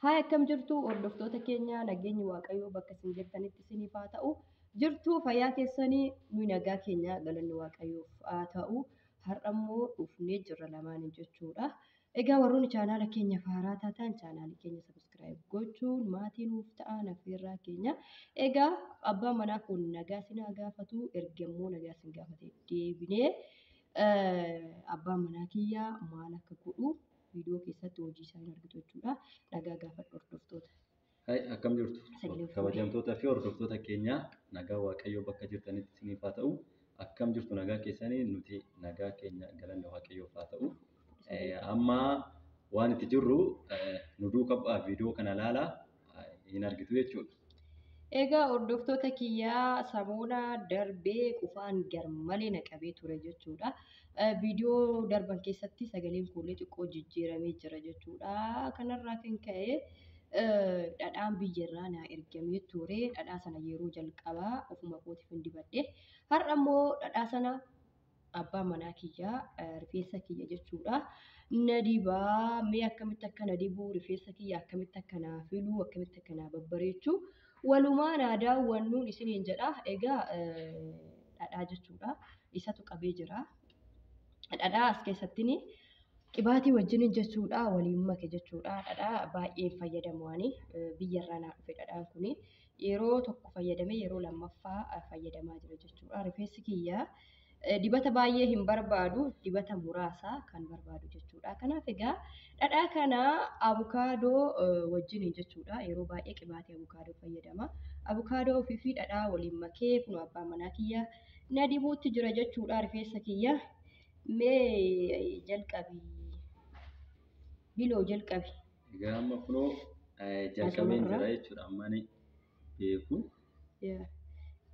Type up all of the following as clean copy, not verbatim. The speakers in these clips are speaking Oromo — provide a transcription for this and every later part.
Haa akkam jirtu hordoftoota keenya nageenyi waaqayyoo bakka isin jirtanitti isiniif haa ta'u. Jirtu fayyaa keessanii nuyi nagaa keenya galanni waaqayyoof haa ta'u. Har'a immoo dhufnee jirra lamaaniin jechuudha. Egaa warroonni chaanaala keenya haaraa taatan chaanaala keenya sabiskiraayib gochuun maatii nuuf ta'an affeerraa keenya. Egaa abbaan manaa kun nagaa isin haa gaafatu ergammoo nagaa isin gaafate deebinee abbaan manaa kiyyaa maal akka godhu viidiyoo keessatti hojii isaa argitu jechuudha. Nagaa gaafadhu hordoftoota. Akkam jirtu kabajamtoota fi hordoftoota keenya nagaa waaqayyoo bakka jirtanitti isiniif haa ta'u. Akkam jirtu nagaa keessanii nuti nagaa keenya galanni waaqayyoof haa ta'u. Amma waan itti jirru nu duukaa viidiyoo kana ilaalaa hin argitu jechuudha. Egaa hordoftoota kiyyaa samoona darbee qufaan garmalee naqabee ture jechuudha. Viidiyoo darban keessatti sagaleen koollee xiqqoo jijjiiramee jira jechuudha. Kanarraa kan ka'e dhadhaan biyyarraa naa ergamee ture. Dhadhaa sana yeroo jalqabaa ofuma kootiif hin dibadhe. Har'a immoo dhadhaa sana abbaan manaa kiyyaa rifeensa kiyya jechuudha. Na dibaa mee akkamitti akka na dibu rifeensa kiyya akkamitti akka naa filu akkamitti akka naa babbareechu walumaan aadaa wannuun isiniin jedha. Egaa dhadhaa jechuudha. Isatu qabee jira. Dhadhaa as keessatti qibaatii wajjin jechuudha waliin make jechuudha. Dhadhaa baay'een fayyadamu ani biyyarraa naa dhufe dhadhaan kun yeroo tokko fayyadame yeroo lammaffaa fayyadamaa jira jechuudha. Rifeensi kiyya dibata baay'ee hin barbaadu dibata muraasa kan barbaadu jechuudha. Kanaaf egaa dhadhaa kana abukaadoo wajjin jechuudha. Yeroo baay'ee qibaatii abukaadoo fayyadama. Abukaadoo ofii fi dhadhaa waliin makee kun abbaan manaa kiyya na dibuutti jira jechuudha. Rifeensa kiyya mee jalqabi biloo jalqabi. Egaa amma kunoo jalqabeen jira jechuudha. Amma ni beeku.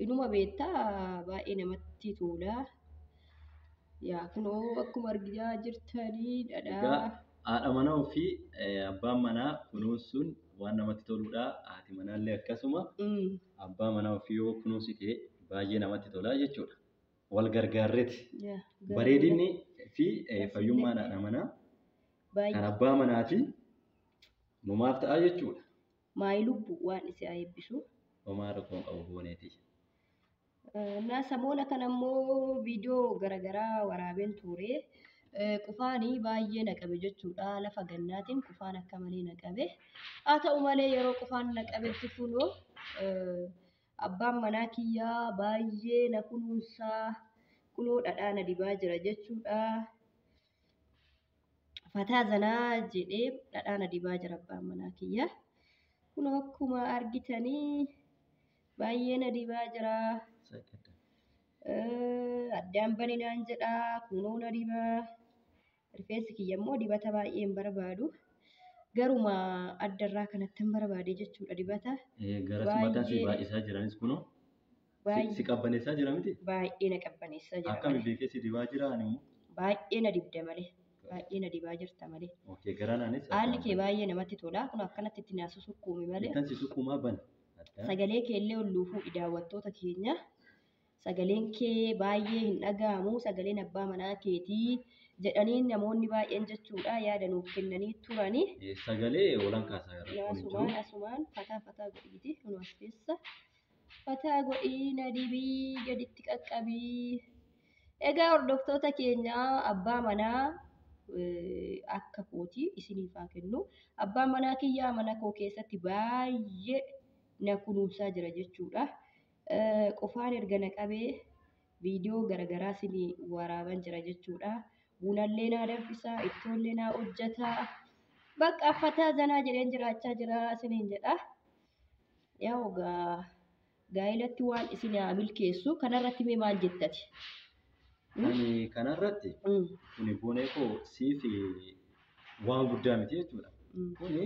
Inuma beektaa baay'ee namatti tola. Kunoo akkuma argaa jirtanii dhadhaa. Haadha manaa ofii abbaan manaa kunuunsuun waan namatti toludha. Haati manaallee akkasuma abbaa manaa ofii yoo kunuunsite baay'ee namatti tola jechuudha. Wal gargaarreeti. Bareedinni fi fayyummaan haadha manaa kan abbaa manaati numaaf ta'a jechuudha. Maayi lubbu waan isi eebbisu. Homaa rakkoon qabu booneeti. Na samoona kana immoo viidiyoo garaagaraa waraabeen ture. Qufaanii baay'ee naqabe jechuudha. Lafa gannaatiin qufaan akka malee naqabe. Haa ta'u malee yeroo qufaan naqabetti kunoo abbaan manaa kiyyaa baay'ee na kunuunsaa kunoo dhadhaa na dibaa jira jechuudha. Fataa zanaa jedhee dhadhaa na dibaa jira abbaan manaa kiyyaa. Kunoo akkuma argitanii baay'ee na dibaa jira. Addaan baninaan jedha kunoo na dibaa. Rifeensi kiyya immoo dibata baay'ee hin barbaadu. Garuma addarraa kanatti hin barbaade jechuudha dibata. Garas mataan si baay'isaa jiranis kunoo. Si qabbaneessaa jira miti? Baay'ee na qabbaneessaa jira. Akkami beekee si dibaa jira ani immoo? Baay'ee na dibda malee. Baay'ee na dibaa jirta malee. Garanaanis. Haalli kee baay'ee namatti tola. Kun akkanatti itti naasu sukkuumi malee. Kan si sukkuumaa bana. Sagalee kee illee ol luufuu daawwattoota keenya. Sagaleen kee baay'ee hin dhaga'amu. Sagaleen abbaa manaa keetii jedhanii namoonni baay'een jechuudha yaada nuuf kennanii turani. Sagalee oolan kaasaa jira. Asumaan fataa godhiiti. Kun as keessa fataa godhii na dibii gaditti qaqqabii. Egaa hordoftoota keenya abbaa manaa akka kootii isiniif haa kennu. Abbaan manaa kiyyaa mana koo keessatti baay'ee na kunuunsaa jira jechuudha. Qofaan erga naqabee viidiyoo garaagaraa isinii waraaban jira jechuudha. Bunallee naa danfisaa, ittoollee naa hojjetaa. Bakka fataa zanaa jedheen jiraachaa jira isiniin jedha. Yaa gaa'ilatti waan isin milkeessu kanarratti mee maal jettati? Ani kanarratti kuni boonee koo siif waan guddaa miti jechuudha. Kuni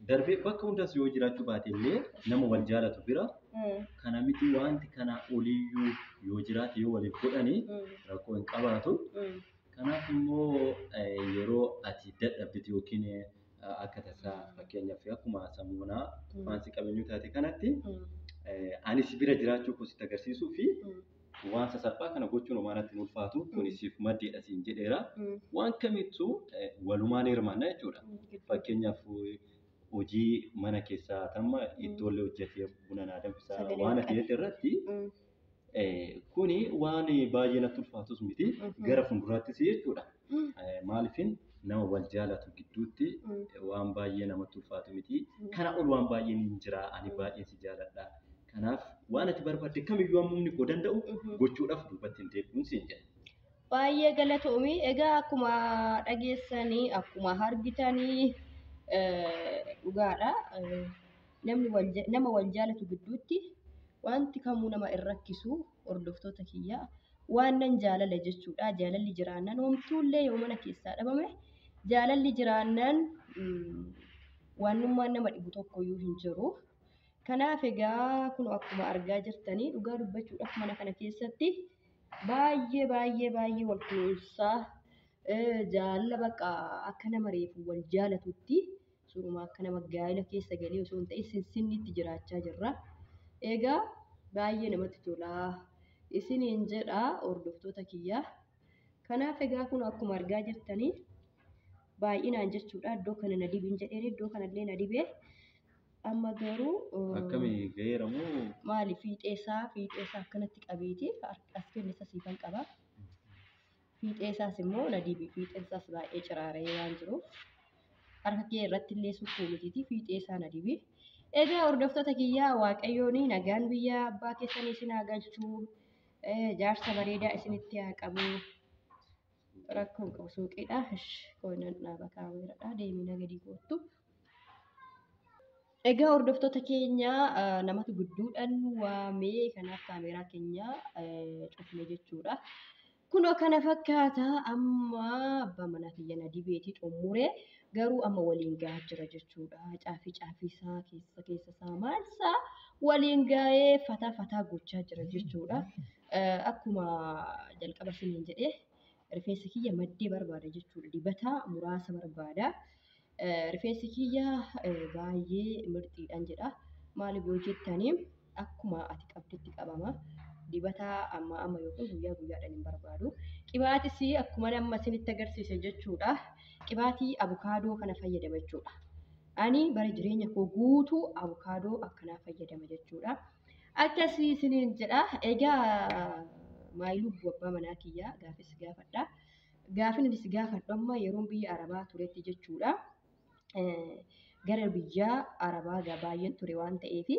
darbee bakka hundas yoo jiraachuu baate illee nama wal jaalatu bira kana miti wanti kana oliyyuu yoo jiraate yoo waliif godhanii rakkoo hin qabaatu. Kanaaf immoo yeroo ati dadhabbitu yookiin akka tasaa fakkeenyaaf akkuma samuunaa waanti qabeenyu taate kanatti anis bira jiraachuu koo sitti agarsiisuu fi waan sasalphaa kana gochuun homaanatti ulfaatu kunisiif maddeedha siin jedheera. Waan kamittuu walumaan hirmaannaa jechuudha. Fakkeenyaaf hojii mana keessaa tamma iddoolee hojjetee buna naa danfisaa Sagalee waan qabe. ati irratti kuni waan baay'ee natti ulfaatus miti gara fuulduraattis jechuudha. Maaliifin nama wal jaalatu gidduutti waan baay'ee namatti ulfaatu miti. Kana ol waan baay'een hin jira ani baay'een si jaaladha. Kanaaf waan ati barbaadde kamiyyuu hammumni koo danda'u gochuudhaaf duubatti hin deebi'uun siin jedha. Baay'ee galatoomii. Egaa akkuma dhageessanii akkuma argitanii dhugaadha. Nama wal jaalatu gidduutti wanti kamuu nama hin rakkisu hordoftoota kiyyaa waan nan jaalala jechuudha. Jaalalli jiraannaan homtuullee yoo mana keessaa dhabame jaalalli jiraannaan waanummaan nama dhibu tokkoyyuu hin jiru. Kanaaf egaa kun akkuma argaa jirtanii dhugaa dubbachuudhaaf mana kana keessatti baay'ee wal kunuunsaa jaalala bakka akka nama reefu wal jaalatutti suuruma akka nama gaa'ela keessa galee osoo hin ta'in sinsinnitti jiraachaa jirra. Egaa baay'ee namatti tolaa isiniin jedha hordoftoota kiyyaa. Kanaaf egaa kun akkuma argaa jirtanii baay'inaan jechuudha. Iddoo kana na dibin jedheen iddoo kanallee na dibee amma garuu Akkamii gaheera moo maali fiixeesaa akkanatti qabeeti as kennisa siifan qaba. Fiixeesaas immoo na dibi fiixeesaas baay'ee ciraaree waan jiruuf harka kee irratti illee sukkuu mitiiti fiixeesaa na dibi. Egaa hordoftoota kiyyaa waaqayyoon nagaan biyya abbaa keessanii isin haa galchuu jaarsa bareedaa isinitti haa qabu. Rakkoon qabu suuqiidha. Koonan dhaaba kaameeradha deemina gadi goottu. Egaa hordoftoota keenya namatu gidduudhaan waamee kanaaf kaameeraa keenya cufne jechuudha. Kunoo kana fakkaata amma abbaa manaa kiyya na dibeetii xumuree garuu amma waliin gahaa jira jechuudha. Caafii isaa keessa isaa maalsaa waliin gahee fataa gochaa jira jechuudha. Akkuma jalqaba isiniin jedhee rifeensi kiyya maddee barbaada jechuudha. Dibata muraasa barbaada. Rifeensi kiyya baay'ee mirxiidhaan jedha. Maaliif yoo jettanii akkuma ati qabditti qabama. Dibata amma yookiin guyyaadhaan hin barbaadu. Qibaatis akkuma nama isinitti agarsiise jechuudha. Qibaatii abukaadoo kana fayyadama jechuudha. Ani bara jireenya koo guutuu abukaadoo akkanaa fayyadama jechuudha. Akkasii isiniin jedha. Egaa maayiluu abbaa manaa kiyyaa gaafis gaafadha. Gaafin inis gaafadhu amma yeroon biyya Arabaa turetti jechuudha. Gara biyya Arabaa baay'een ture waan ta'eef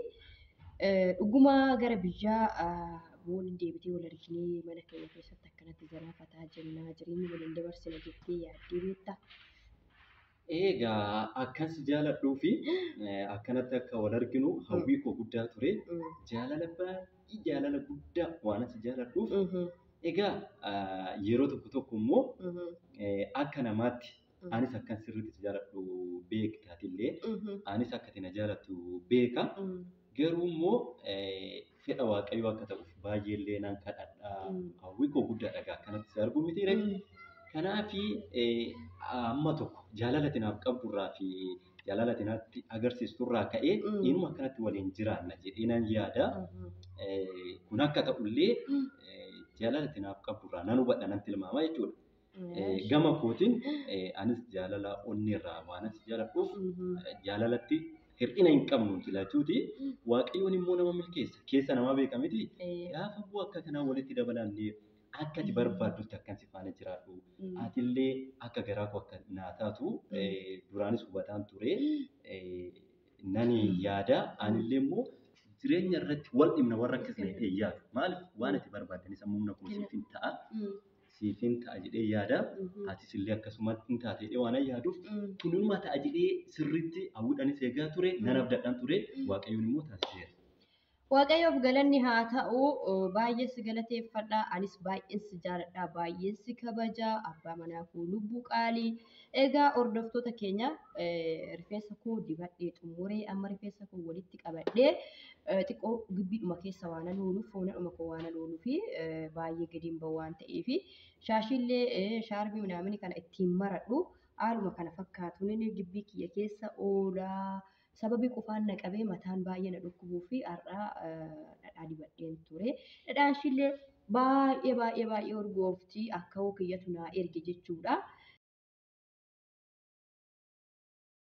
dhuguma gara biyya waliin deebitee wal arginee mana keenya keessatti akkanatti zaraafataa jennaa jireenya waliin dabarsina jettee yaaddee beektaa? Egaa akkas jaaladhuu fi akkanatti akka wal arginu hawwii koo guddaa ture. Jaalala guddaa waan asi jaaladhuuf egaa yeroo tokko immoo akka namaatti anis akkan sirriitti jaaladhu beektaatillee anis akkati na jaalattu beeka. Garuu immoo fedha waaqayyoo akka ta'uuf baay'eellee nan kadhadha. Hawwii koo guddaadha akkanatti si arguu miti rek. Kanaafi amma tokko jaalala tinaaf qabdurraa fi jaalala tinaatti agarsiisturraa ka'ee inuma akkanatti waliin jiraanna jedhee nan yaada. Kun akka ta'ullee jaalala tinaaf qabdurraa nan hubadha nan tilmaama jechuudha. Gama kootiin anis jaalala onneerraa waan asi jaaladhuuf jaalalatti hir'ina hin qabnu jilaachuuti. Waaqayyoon immoo nama milkeessa keessa namaa beeka miti. Gaafa bu'aa akka kanaa walitti dabalannee akka ati barbaaddutti akkan si faana jiraadhu. Atillee akka garaa koo akka naa taatu duraanis hubataan ture. Nani yaada anillee immoo jireenya irratti wal dhimna warra akkasii ta'e yaadu. Maaliif waan ati barbaaddanis amma humna koo siifin ta'a. Siifin ta'a jedhee yaada. Atis illee akkasumatti hin taate jedhee waan yaaduuf kunuma ta'a jedhee sirriitti hawwiidhaanis eegaa ture. Nan abdadhaan ture. Waaqayyoon immoo taasiseera. Waaqayyoof galanni haa ta'u baay'ee si galateeffadha. Anis baay'een si jaaladha. Baay'een si kabaja. Abbaa manaa koo lubbuu qaalii. Egaa hordoftoota keenya rifeensa koo dibadhee xumuree amma rifeensa koo walitti qabadhee xiqqoo gibbiidhuma keessa waan ooluuf foonadhuma koo waan ooluu fi baay'ee gadi hin bahu waan ta'eef shaashiillee shaarbii minaamini kana ittiin maradhu haaluma kana fakkaatu inni gibbii kiyya keessa oolaa. Sababii qufaan na qabee mataan baay'ee na dhukkubuu fi har'aa dhadhaa dibadheen ture. Dhadhaan ishillee baay'ee urgooftii akka hoo kiyyatu naa erge jechuudha.